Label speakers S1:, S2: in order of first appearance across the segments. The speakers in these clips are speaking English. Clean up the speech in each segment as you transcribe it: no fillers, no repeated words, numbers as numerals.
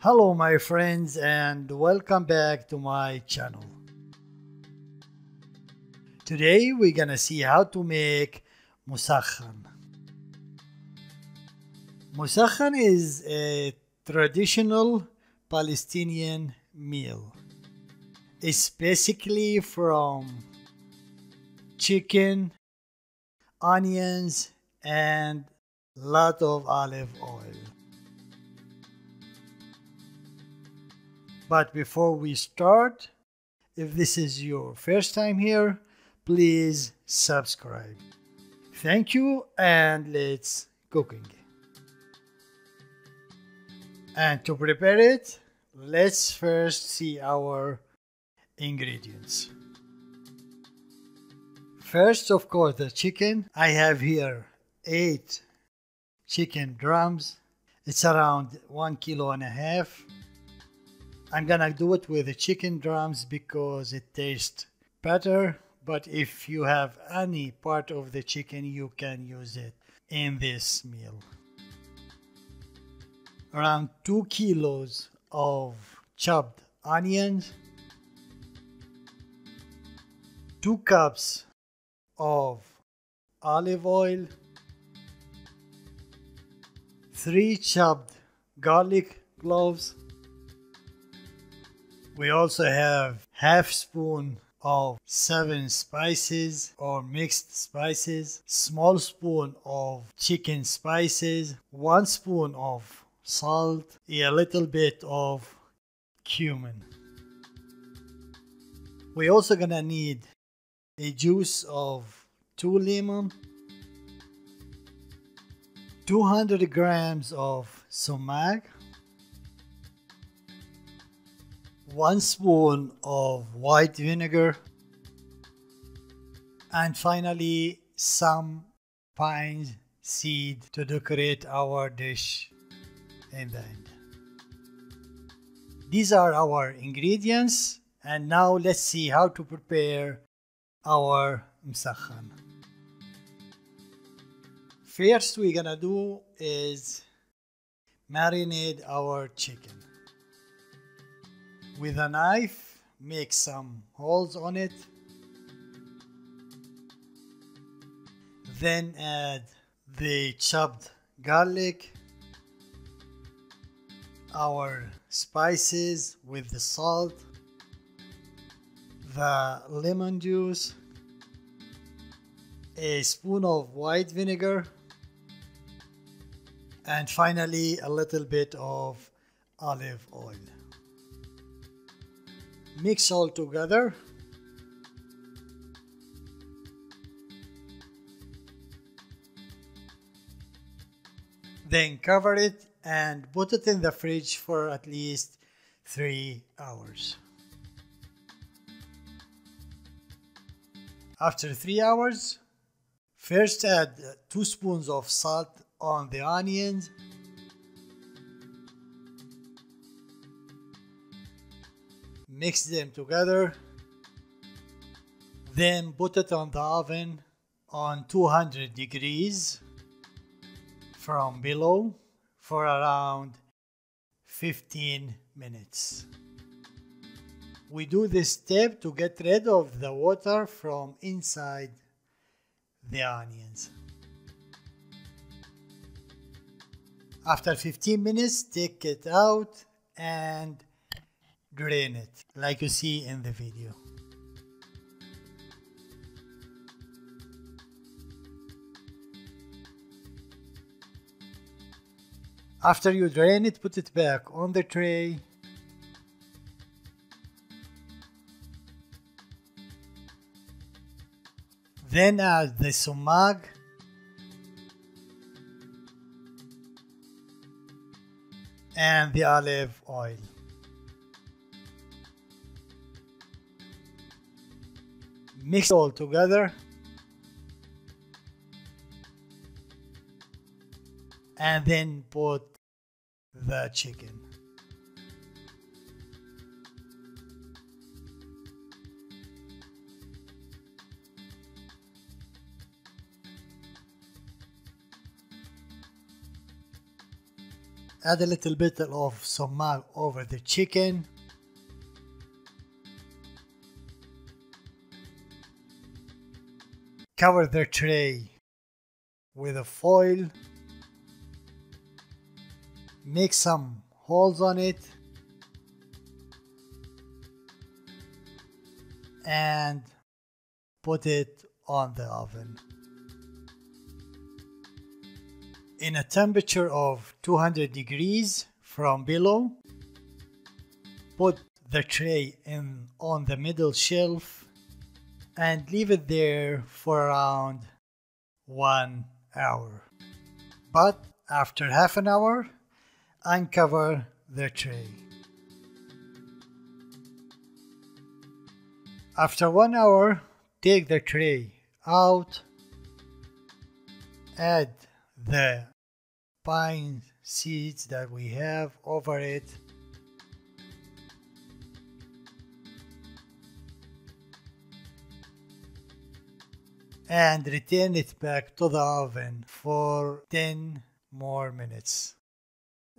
S1: Hello my friends and welcome back to my channel. Today we're gonna see how to make Moosakhan. Moosakhan is a traditional Palestinian meal. It's basically from chicken, onions, and lot of olive oil. But before we start, if this is your first time here, please subscribe. Thank you, and let's cooking. And to prepare it, let's first see our ingredients. First, of course, the chicken. I have here 8 chicken drums. It's around 1.5 kilos. I'm gonna do it with the chicken drums because it tastes better, but if you have any part of the chicken, you can use it in this meal. Around 2 kilos of chopped onions, 2 cups of olive oil, 3 chopped garlic cloves. We also have half spoon of 7 spices or mixed spices, small spoon of chicken spices, 1 spoon of salt, a little bit of cumin. We're also gonna need a juice of 2 lemon, 200 grams of sumac, 1 spoon of white vinegar, and finally some pine seed to decorate our dish in the end. These are our ingredients, and now let's see how to prepare our Moosakhan. First we're gonna do is marinate our chicken. With a knife, make some holes on it. Then add the chopped garlic, our spices with the salt, the lemon juice, a spoon of white vinegar, and finally a little bit of olive oil. Mix all together. Then cover it and put it in the fridge for at least 3 hours. After 3 hours, first add 2 spoons of salt on the onions. Mix them together, then put it on the oven on 200 degrees from below for around 15 minutes. We do this step to get rid of the water from inside the onions. After 15 minutes, take it out and drain it, like you see in the video. After you drain it, put it back on the tray. Then add the sumac, and the olive oil. Mix all together and then put the chicken. Add a little bit of sumac over the chicken. Cover the tray with a foil. Make some holes on it. And put it on the oven. In a temperature of 200 degrees from below. Put the tray on the middle shelf and leave it there for around 1 hour. But after half an hour, uncover the tray. After 1 hour, take the tray out, add the pine seeds that we have over it, and return it back to the oven for 10 more minutes.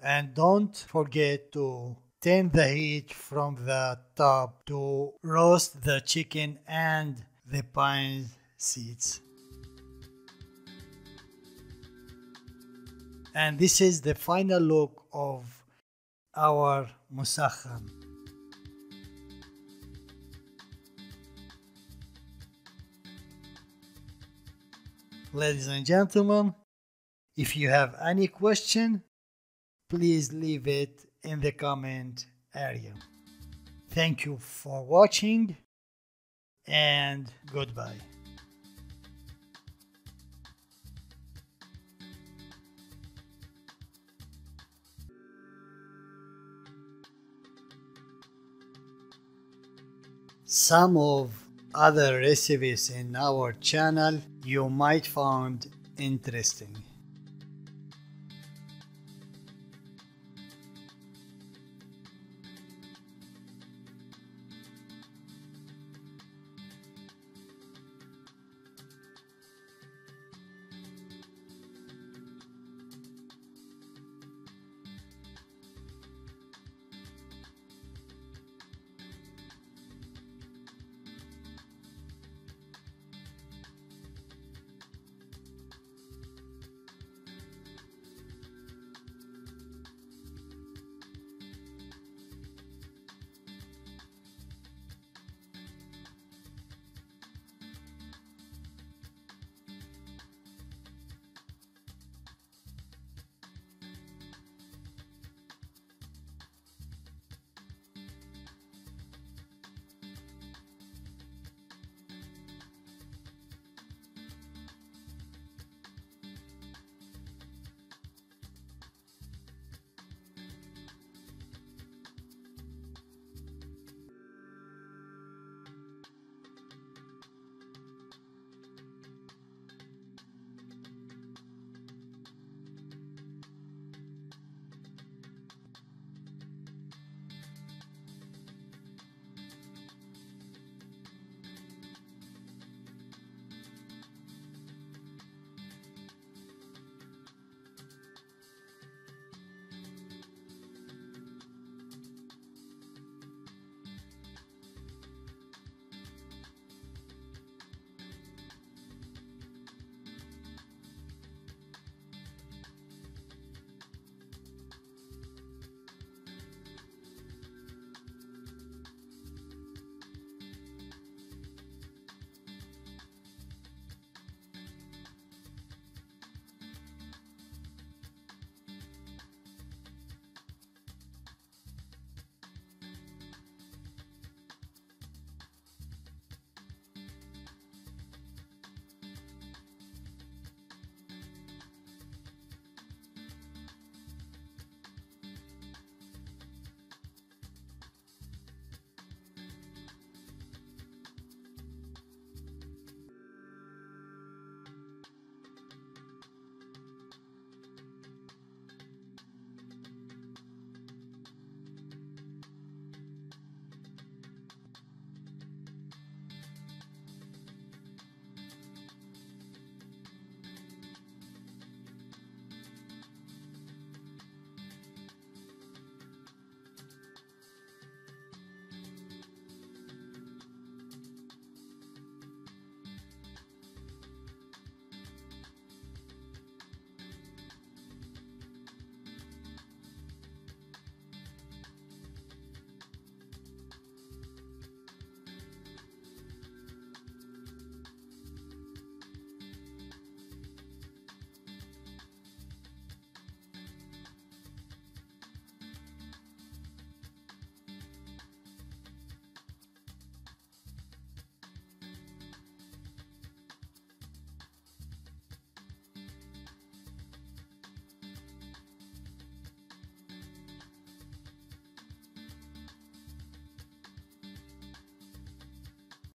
S1: And don't forget to turn the heat from the top to roast the chicken and the pine seeds. And this is the final look of our Moosakhan. Ladies and gentlemen, if you have any question, please leave it in the comment area. Thank you for watching and goodbye. Some of other recipes in our channel you might find interesting.